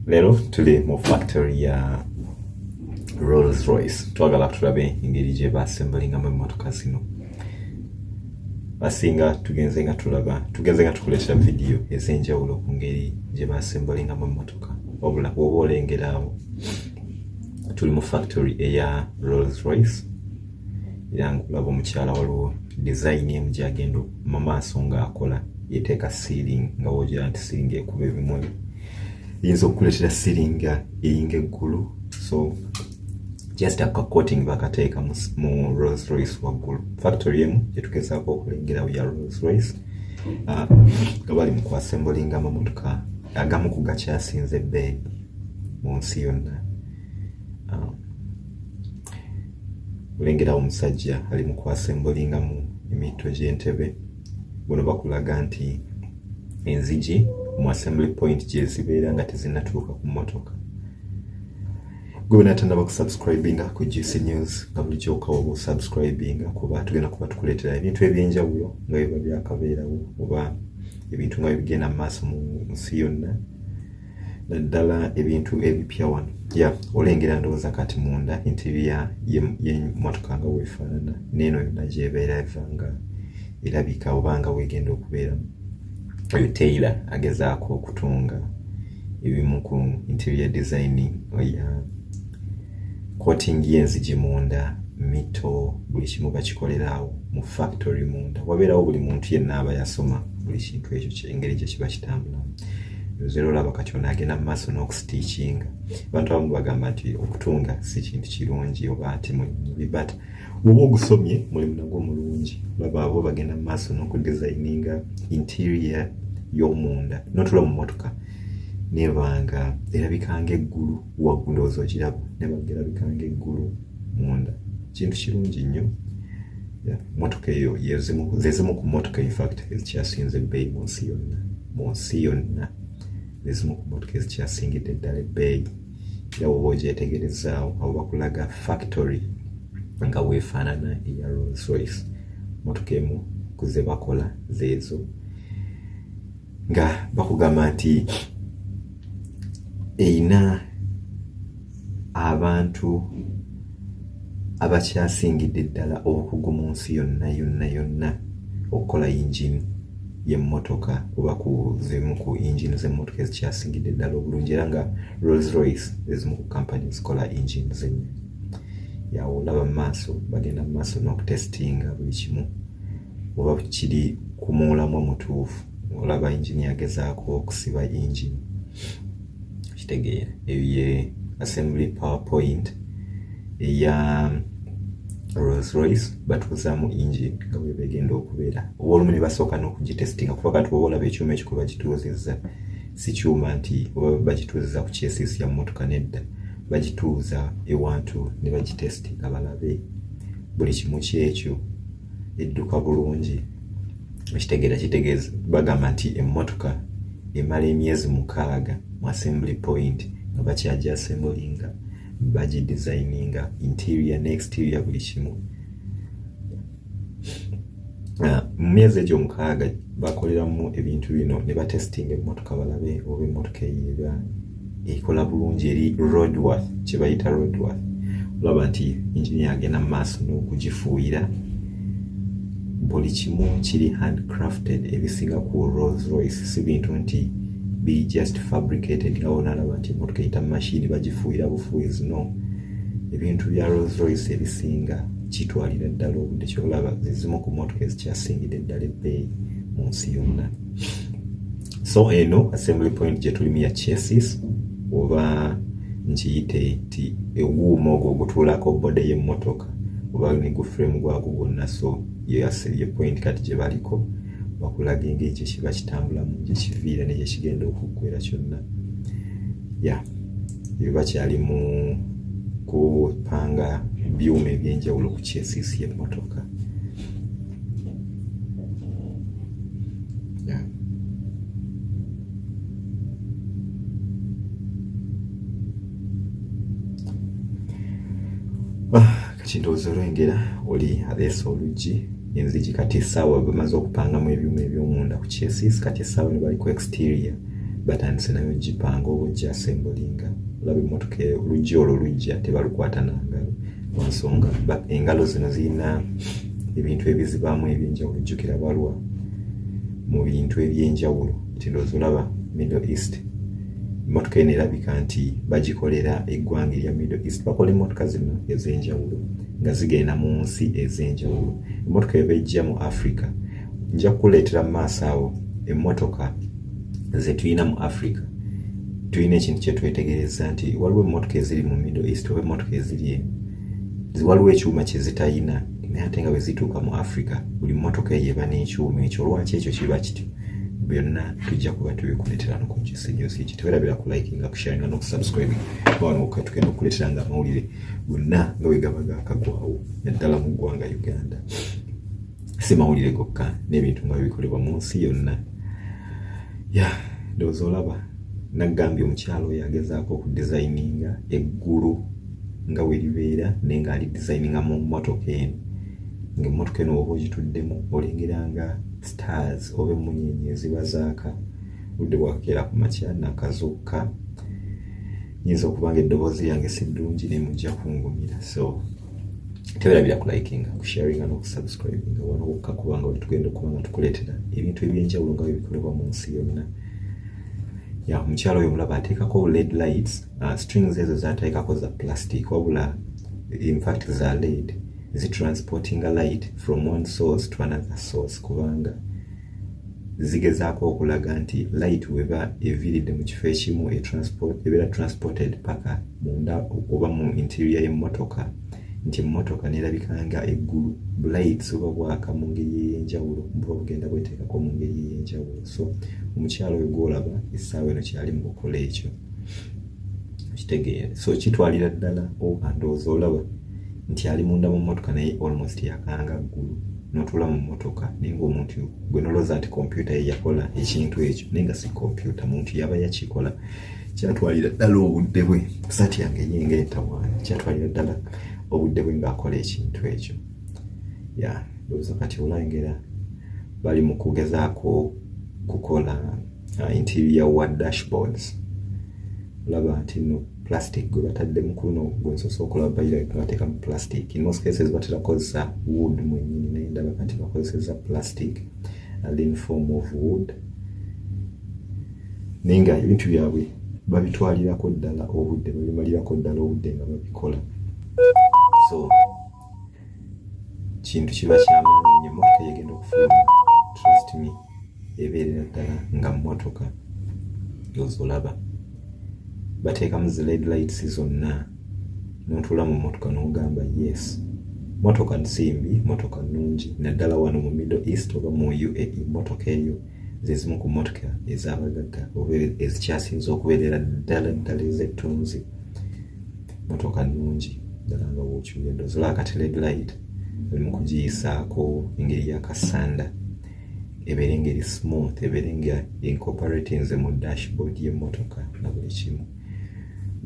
Lero tuli mu factory ya Rolls-Royce. Twagala tulabe engeri gye baassembalingamu emmotoka zino. Basinga tugenze nga tukuleetera vidiyo ez'enjawulo ku ngeri gye baassembalingamu emmotoka. Wabula bw'oba olengera awo tuli mu factory eya Rolls-Royce era ng'olaba omukyala waliwo design emu gy'agenda mu maaso ng'akola yeteeka ceiling nga woogira nti ceiling ekuba ebimuli. Yinza okukuleetera ceiling eyinga eggulu, so just a coating bakateeka mu Rolls-Royce waggulu. Factory emu gyetugezaako okulengerawo ya Rolls-Royce nga bali mu kwasembulinga amamotoka agamu ku gakyasinze ebbeeyi mu nsi yonna. Olengerawo omusajja ali mu kwasembulingamu emitto gy'entebe. Buno bakulaga nti enzigi mu assembly point gye zibeera nga tezinnatuuka ku mmotoka. Gwe natandaba kusubscribinga ku GC News nga buli kyokka oba osubscribinga kuba tugenda kuba tukuleetera ebintu eby'enjawulo nga biba byakabeerawo oba ebintu nga bigenda mu maaso mu nsi yonna, naddala ebintu ebipya wano. Olengera ndowooza kati munda interior y'emmotoka nga weefaanana n'eno yonna gy'ebeera eva nga erabika oba nga weegenda okubeeramu. Oyo Taylor agezaako okutunga ebimu ku interior designing ya coating y'enzigi munda, mito, buli kimu bakikolerawo mu factory munda. Wabeerawo buli muntu yenna aba yasoma buli kintu ekyo engeri gye kiba kitambulamu. Zero olaba kati ono agenda mu maaso n'okusitiikinga. Abantu abamu bagamba nti okutunga si kintu kirungi oba nti mubi, but bw'oba ogusomye mulimu nagwo mulungi. Olaba abo bagenda mu maaso n'okudesigninga interior y'omunda n'otula mu mmotoka nebanga erabikanga eggulu waggulu, ndowooza okiraba nebanga erabikanga eggulu munda. Kintu kirungi nnyo. Mmotoka eyo zezimu ku mmotoka in fact ezikyasinze ebbeeyi mu nsi yonna. Ezimu ku mmotoka ezikyasingidde ddala ebbeeyi era woba ogyetegerezaawo abo bakulaga factory nga weefaanana eya Rolls-Royce. Mmotoka emu ku ze bakola zeezo nga bakugamba nti eyina abantu abakyasingidde ddala obukugu mu nsi yonna okukola engine y'emmotoka oba ku zimu ku engine z'emmotoka ezikyasingidde ddala obulungi, era nga Rolls-Royce ezimu ku kampani zikola engine zennyini. Olaba mu maaso bagenda mu maaso n'okutestinga buli kimu oba kiri kumuulamu omutuufu. Olaba engine yagezaako okusiba engine, kitegeera eyo ye assembly powerpoint eya Rolls-Royce batuuzaamu engine nga bwe begenda okubeera. Oba olumu ne basooka n'okugitestinga kuba kati oba olaba ekyuma ekyo bagituuzizza si kyuma nti oba bagituuzizza ku chassis ya mmotoka, nedda bagituuza ewantu ne bagitestinga balabe buli kimu kyekyo edduka bulungi. Kitegeeza bagamba nti emmotoka emala emyezi 6 mu assembly point nga bakyagiassemblinga, bagidesigninga interior ne exterior buli kimu. Mu myezi egyo 6 bakoleramu ebintu bino ne batestinga emmotoka balabe oba emmotoka eyo ekola bulungi, eri roadworthy, kye bayita roadworthy. Olaba nti engineer agenda mu maaso n'okugifuuyira. Buli kimu kiri handcrafted. Ebisinga ku Rolls-Royce si bintu nti be just fabricated nga onalaba nti emmotoka eyita mu mashini bagifuuyira bufuuyizi, no. Ebintu bya Rolls-Royce ebisinga kitwalira ddala obudde. Kyolaba zizimu ku mmotoka ezikyasingidde ddala ebbeeyi mu nsi yonna. So eno assembly point gye tulimu ya chassis oba nkiyite nti ewuuma ogwo ogutuulako bode y'emmotoka oba ne gu frame gwagwo gwonna. So ye point kati gye baliko bakulaga engeri gye kiba kitambulamu, gye kiviira ne gye kigenda okuggwera kyonna. Bakyali mu kupanga byuma eby'enjawulo ku chassis y'emmotoka. Kati ndowooza olwengera oli aleese oluggi, enzigi kati essaawa bamaze okupangamu ebyuma eby'omunda ku chassis, kati essaawa ne bali ku exterior batandise nayo gipanga obujja assemblinga olaba emmotoka oluggi olwo lujja tebalukwata nangalo lwansonga engalo zino zirina ebintu ebizibaamu ebyenjawulo jjukira balwa mu bintu ebyenjawulo nti ndowooza olaba Middle East emmotoka eno erabika nti bagikolera eggwanga erya Middle East bakola emmotoka zino ez'enjawulo nga zigenda mu nsi ez'enjawulo emmotoka eba ejja mu Africa nja kukuleetera mu maaso awo emmotoka ze tulina mu Africa tulina ekintu kye twetegereza nti waliwo emmotoka eziri mu Middle East oba emmotoka eziri eno waliwo ekyuma kye zitayina naye ate nga bwe zituuka mu Africa buli mmotoka eyeba n'ekyuma ekyo lwaki ekyo kiba kityo byonna tujja kuba tubikuleetera nokukisenyosi eki tewerabira ku likinga kusharinga n'okusubscribing wano tugenda okukuleetera nga amawulire gonna nga bwe gaba gaakagwawo naddala mu ggwanga Uganda si mawulire gokka n'ebintu nga bikolebwa mu nsi yonna ndowooza olaba naggambye omukyalo oyo agezaako okudesigninga eggulu nga bwe libeera naye ng'ali designinga mu mmotoka eno ng'emmotoka eno oba ogituddemu olengera nga stars oba emmunyeenye eziba zaaka budde bwakeera ku makya nakazuuka nyinza okuba nga eddoboozi yange si ddungi ne mujja kungumira so tewerabira ku likinga kusharinga n'okusubscribinga wano wokka kubanga bwe tugenda okuba nga tukuleetera ebintu ebyenjawulo nga bikolebwa mu nsi yonna omukyalo oyo mulaba ateekako led lights strings ezo zateekako za plastic wabula in fact za led zitransportinga light from one source to another source kubanga zigezaako okulaga nti light weba eviiridde mu kifo ekimu ebeera transported paka munda oba mu interior y'emmotoka nti emmotoka neerabika nga eggulu lights oba bwaka mu ngeri ey'enjawulo buba bugenda bweteekako mu ngeri ey'enjawulo so omukyalo oyo gwolaba essaawa eno kyali mu kukola ekyo kitegeere so kitwalira ddala oba ndowooza olaba nti ali munda mu mmotoka naye almost yakanga ggulu n'otuula mu mmotoka naye ng'omuntu gwe nolowooza nti kompyuta ye yakola ekintu ekyo naye nga si kompyuta muntu yaba yakikola kyatwalira ddala obudde bwe saati yange yenga entawaana kyatwalira ddala obudde bwe ng'akola ekintu ekyo ndowooza kati olengera bali mu kugezaako kukola interior wa dashboards olaba nti no plastic gwe bataddemu kuno gwensosa okulaba bayira bateeka mu plastic in most cases batera kozesa wood mwenyini naye ndaba kati bakozeseza plastic in form of wood naye nga ebintu byabwe babitwalirako ddala obudde babimalirako ddala obudde nga babikola so kintu kiba kyamaanyi nnyo emmotoka yegenda okufuluma trust me ebeerera ddala nga mmotoka yoza olaba bateekamu zi led lights zonna n'otuula mu mmotoka n'ogamba yes mmotoka nsimbi mmotoka nnungi naddala wano mu Middle East oba mu UAE mmotoka eyo zezimu ku mmotoka ez'abagagga oba ezikyasinza okubeerera ddala ez'ettunzi mmotoka nnungi ddala nga bw'okyuya endowooza olaba kati led light olimu kugiyisaako engeri y'akasanda ebeere engeri smooth ebeere nga incorporatinze mu dashboard y'emmotoka na buli kimu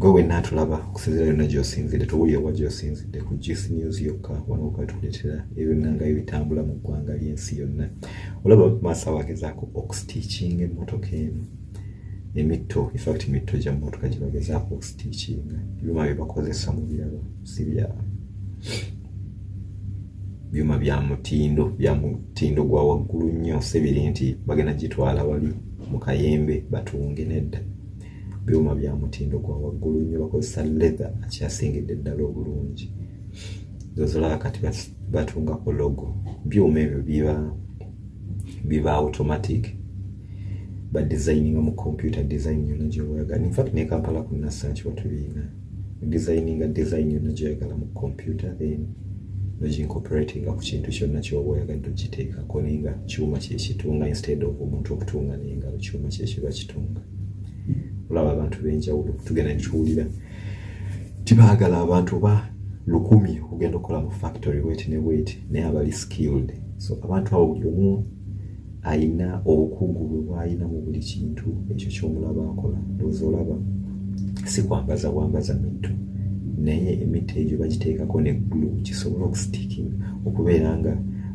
gwe wenna atulaba okusinziira yonna gy'osinzidde towulira wa gy'osinzidde ku GC News yokka wano okuba tukuleetera ebyonna nga ebitambula mu ggwanga ly'ensi yonna olaba maaso abagezaako okusitiikinga emmotoka eno emitto infact emitto gya mmotoka gye bagezaako okusitiikinga ebyuma bye bakozesa mu birabo si byuma bya mutindo gwa waggulu nnyo si biri nti bagenda gitwala wali mu kayembe batunge nedda byuma bya mutindo gwa waggulu nnyo bakozesa leather akyasingidde ddala obulungi zozolaba kati batungako logo byuma ebyo biba automatic badesigninga mu computer design yonna gy'oyagala infact ne Kampala ku Nasanchi watubiina design yonna gy'oyagala mu computer then nogincorporatinga ku kintu kyonna ky'oba oyagadde ogiteekako naye nga kyuma kyekitunga instead of omuntu okutunga naye nga kyuma kyekiba kitunga olaba abantu b'enjawulo tugenda nituwulira tibaagala abantu ba 1,000 okugenda okukola mu factory bweti ne bweti naye abali skilled so abantu abo buli omu ayina obukugu bwe bw'ayina mu buli kintu ekyo ky'omulaba akola ndowooza olaba si kwambaza bwambaza mitto naye emiti egyo bagiteekako ne glue kisobola okusitikinga okubeera nga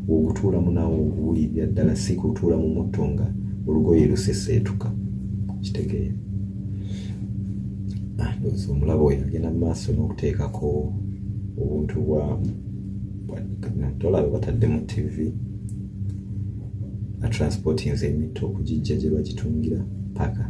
wogutuulamu nawo obuwulirira ddala si kutuula mu mutto nga olugoye luseseetuka kitegeera. Ndowooza omulabo oyo agenda mu maaso n'okuteekako obuntu bwa tolabe bataddemu TV atransportinze emitto okugijja gye bagitungira paka.